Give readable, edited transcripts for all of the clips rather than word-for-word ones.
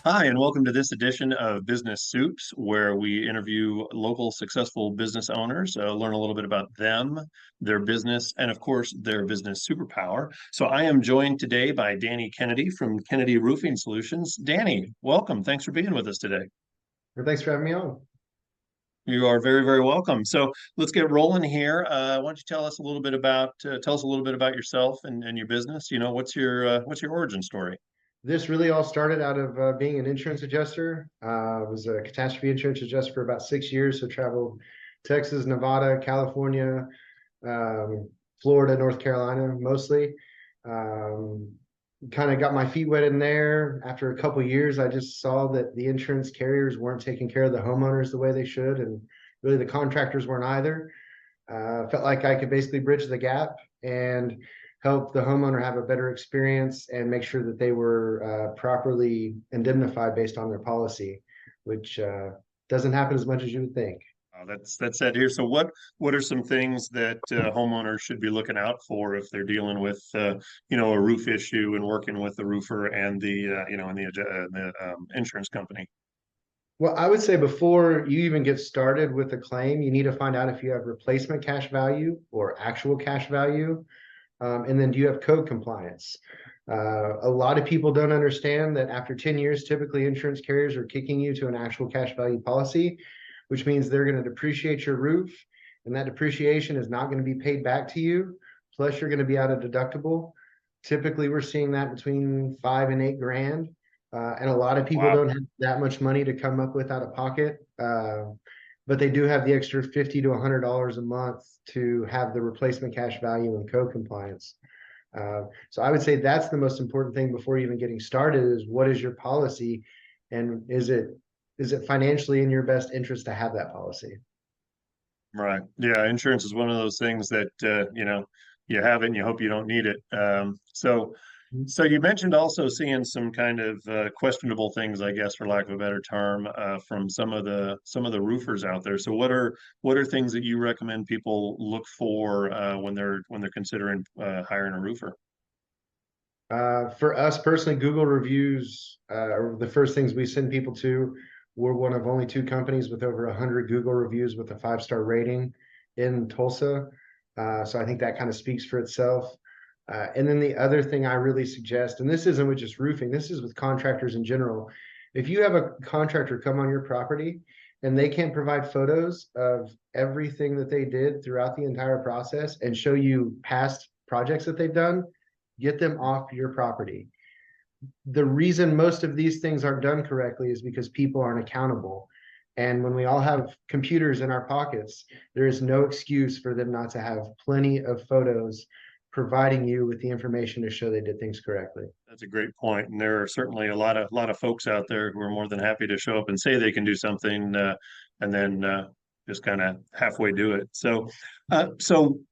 Hi, and welcome to this edition of Business Supes, where we interview local successful business owners, learn a little bit about them, their business, and of course, their business superpower. So I am joined today by Danny Kennedy from Kennedy Roofing Solutions. Danny, welcome. Thanks for being with us today. Well, thanks for having me on. You are very, very welcome. So let's get rolling here. Why don't you tell us a little bit about yourself and your business? What's your origin story? This really all started out of being an insurance adjuster. I was a catastrophe insurance adjuster for about 6 years, so traveled Texas, Nevada, California, um, Florida, North Carolina, mostly. Um, Kind of got my feet wet in there. After a couple of years, I just saw that the insurance carriers weren't taking care of the homeowners the way they should, and really the contractors weren't either. Felt like I could basically bridge the gap and help the homeowner have a better experience and make sure that they were properly indemnified based on their policy, which doesn't happen as much as you would think. That's that here. So what are some things that homeowners should be looking out for if they're dealing with a roof issue and working with the roofer and the insurance company? Well, I would say before you even get started with a claim, you need to find out if you have replacement cash value or actual cash value. And then do you have code compliance? A lot of people don't understand that after 10 years, typically insurance carriers are kicking you to an actual cash value policy, which means they're going to depreciate your roof, and that depreciation is not going to be paid back to you. Plus, you're going to be out of deductible. Typically, we're seeing that between 5 and 8 grand. And a lot of people Wow. don't have that much money to come up with out of pocket. But they do have the extra $50 to $100 a month to have the replacement cash value and code compliance. So I would say that's the most important thing before even getting started is what is your policy, and is it financially in your best interest to have that policy? Right. Yeah, insurance is one of those things that you have it and you hope you don't need it. So you mentioned also seeing some kind of questionable things, I guess, for lack of a better term, from some of the roofers out there. So what are things that you recommend people look for when they're considering hiring a roofer? For us personally, Google reviews are the first things we send people to. We're one of only two companies with over 100 Google reviews with a 5-star rating in Tulsa. So I think that kind of speaks for itself. And then the other thing I really suggest, and this isn't with just roofing, this is with contractors in general. If you have a contractor come on your property and they can't provide photos of everything that they did throughout the entire process and show you past projects that they've done, get them off your property. The reason most of these things aren't done correctly is because people aren't accountable. And when we all have computers in our pockets, there is no excuse for them not to have plenty of photos providing you with the information to show they did things correctly. That's a great point, and there are certainly a lot of folks out there who are more than happy to show up and say they can do something, and then just kind of halfway do it. So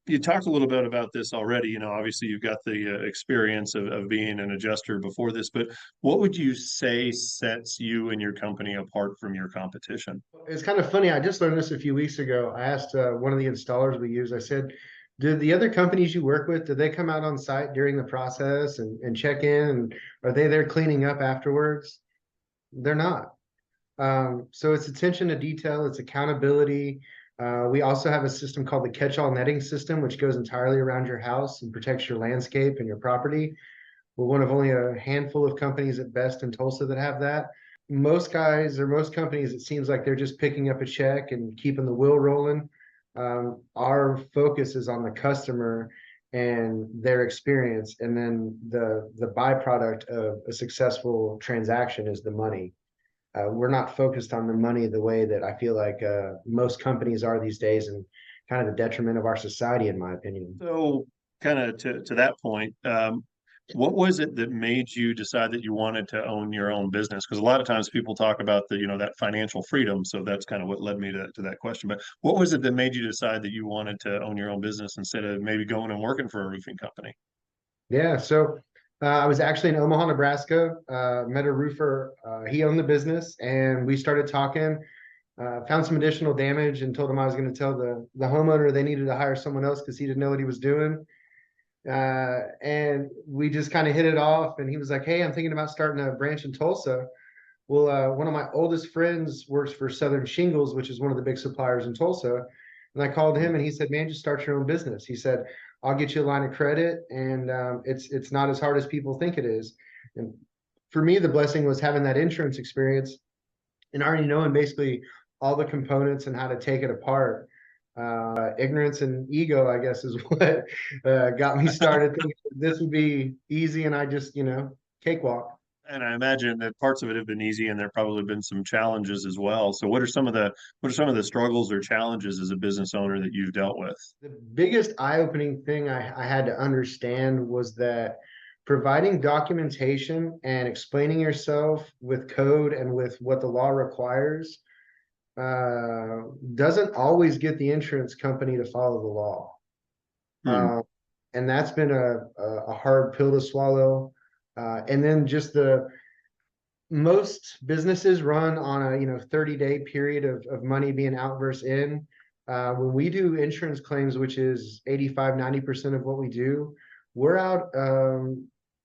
you talked a little bit about this already. Obviously you've got the experience of being an adjuster before this, but what would you say sets you and your company apart from your competition? It's kind of funny. I just learned this a few weeks ago. I asked one of the installers we use, I said, do the other companies you work with, do they come out on site during the process and check in? And are they there cleaning up afterwards? They're not. So it's attention to detail, it's accountability. We also have a system called the catch-all netting system, which goes entirely around your house and protects your landscape and your property. We're one of only a handful of companies at best in Tulsa that have that. Most guys or most companies, it seems like they're just picking up a check and keeping the wheel rolling. Our focus is on the customer and their experience, and then the byproduct of a successful transaction is the money. We're not focused on the money the way that I feel like most companies are these days, and kind of the detriment of our society, in my opinion. So kind of to that point, what was it that made you decide that you wanted to own your own business? Because a lot of times people talk about that financial freedom. So that's kind of what led me to that question. But what was it that made you decide that you wanted to own your own business instead of maybe going and working for a roofing company? Yeah, so I was actually in Omaha, Nebraska, met a roofer. He owned the business, and we started talking. Found some additional damage and told him I was going to tell the homeowner they needed to hire someone else because he didn't know what he was doing. And we just kind of hit it off. And he was like, "Hey, I'm thinking about starting a branch in Tulsa. Well, one of my oldest friends works for Southern Shingles, which is one of the big suppliers in Tulsa. And I called him and he said, "Man, just start your own business." He said, "I'll get you a line of credit, and it's not as hard as people think it is." And for me, the blessing was having that insurance experience and already knowing basically all the components and how to take it apart. Ignorance and ego, I guess, is what got me started thinking this would be easy, and I just, cakewalk. And I imagine that parts of it have been easy, and there probably been some challenges as well. So, what are some of the struggles or challenges as a business owner that you've dealt with? The biggest eye-opening thing I had to understand was that providing documentation and explaining yourself with code and with what the law requires uh, doesn't always get the insurance company to follow the law. Hmm. Uh, and that's been a hard pill to swallow. And then just the most businesses run on a 30-day period of money being out versus in. When we do insurance claims, which is 85-90% of what we do, we're out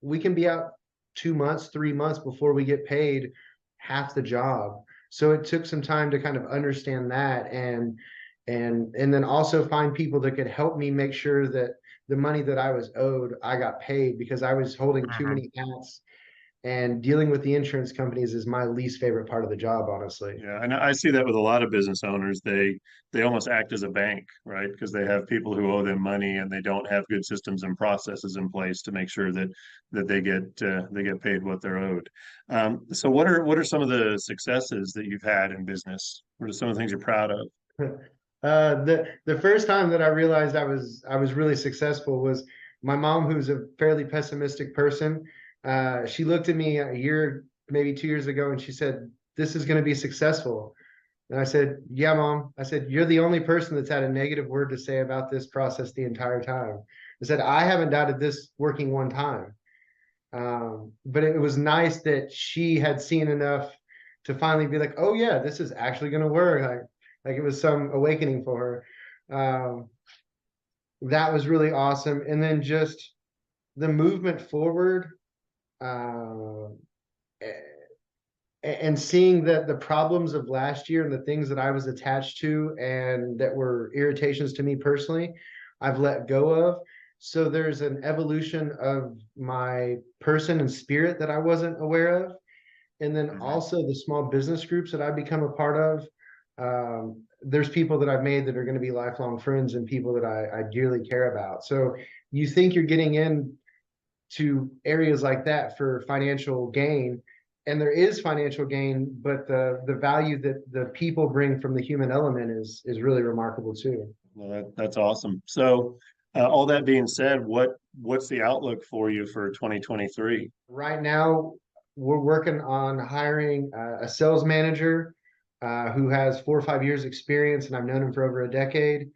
we can be out 2 months, 3 months before we get paid half the job. So it took some time to kind of understand that, and then also find people that could help me make sure that the money that I was owed, I got paid, because I was holding too Mhm. many hats, and dealing with the insurance companies is my least favorite part of the job, honestly. Yeah, and I see that with a lot of business owners. They almost act as a bank, right? Because they have people who owe them money, and they don't have good systems and processes in place to make sure that they get paid what they're owed. So, what are some of the successes that you've had in business? What are some of the things you're proud of? The first time that I realized I was really successful was my mom, who's a fairly pessimistic person. She looked at me a year, maybe 2 years ago, and she said, "This is going to be successful." And I said, "Yeah, Mom." I said, "You're the only person that's had a negative word to say about this process the entire time." I said, "I haven't doubted this working one time." But it was nice that she had seen enough to finally be like, "Oh yeah, this is actually going to work." Like it was some awakening for her. That was really awesome. And then just the movement forward, uh, and seeing that the problems of last year and the things that I was attached to and that were irritations to me personally, I've let go of. So there's an evolution of my person and spirit that I wasn't aware of. And then Mhm. also the small business groups that I've become a part of. There's people that I've made that are going to be lifelong friends and people that I dearly care about. So you think you're getting in to areas like that for financial gain, and there is financial gain, but the value that the people bring from the human element is really remarkable too. Well, that's awesome. So, all that being said, what's the outlook for you for 2023? Right now, we're working on hiring a sales manager who has 4 or 5 years experience, and I've known him for over a decade.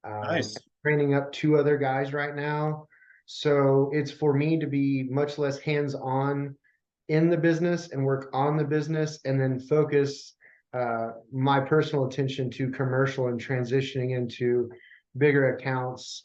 Nice. Training up 2 other guys right now. So it's for me to be much less hands-on in the business and work on the business, and then focus my personal attention to commercial and transitioning into bigger accounts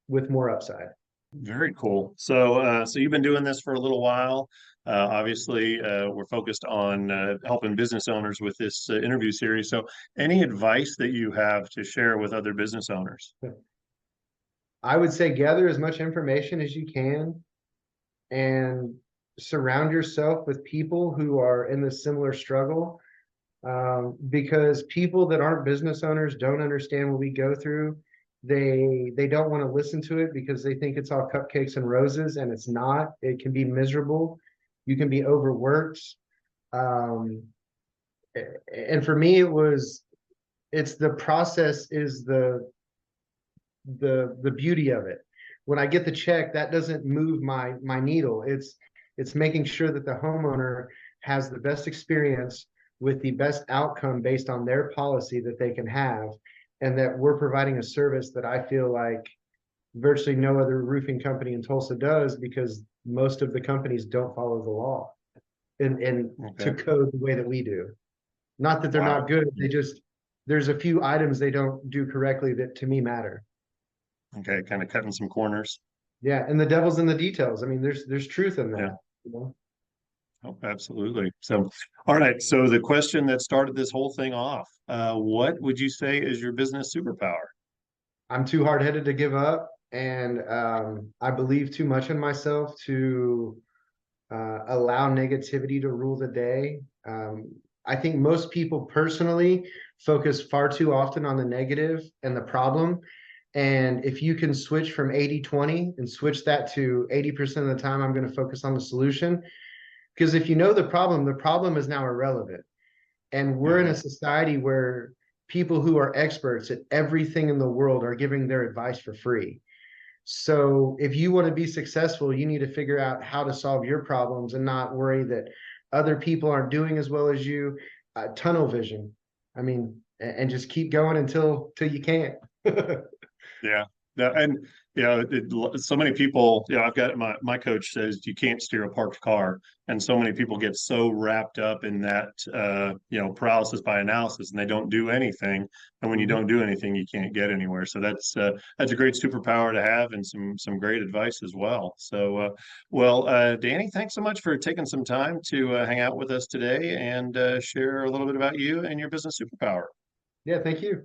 with more upside. Very cool. So you've been doing this for a little while. Obviously, we're focused on helping business owners with this interview series. So, any advice that you have to share with other business owners? I would say gather as much information as you can and surround yourself with people who are in the similar struggle, because people that aren't business owners don't understand what we go through. They don't want to listen to it because they think it's all cupcakes and roses, and it's not. It can be miserable. You can be overworked. Um, and for me, it's the process is the beauty of it. When I get the check, that doesn't move my needle. It's making sure that the homeowner has the best experience with the best outcome based on their policy that they can have, and that we're providing a service that I feel like virtually no other roofing company in Tulsa does, because most of the companies don't follow the law and to Okay. code the way that we do. Not that they're not Wow. good, they just there's a few items they don't do correctly that to me matter. Okay. Kind of cutting some corners. Yeah, and the devil's in the details. I mean, there's truth in Yeah. that, you know. Oh, absolutely. So, all right. So the question that started this whole thing off, what would you say is your business superpower? I'm too hard-headed to give up, and I believe too much in myself to allow negativity to rule the day. I think most people personally focus far too often on the negative and the problem. And if you can switch from 80-20 and switch that to 80% of the time, I'm going to focus on the solution. Because if you know the problem is now irrelevant. And we're in Mhm. a society where people who are experts at everything in the world are giving their advice for free. So if you want to be successful, you need to figure out how to solve your problems and not worry that other people aren't doing as well as you. Tunnel vision. I mean, and just keep going until you can't. Yeah. Yeah, and so many people, I've got my coach says you can't steer a parked car, and so many people get so wrapped up in that paralysis by analysis, and they don't do anything. And when you Mhm. don't do anything, you can't get anywhere. So that's a great superpower to have, and some great advice as well. So, Danny, thanks so much for taking some time to hang out with us today and share a little bit about you and your business superpower. Yeah, thank you.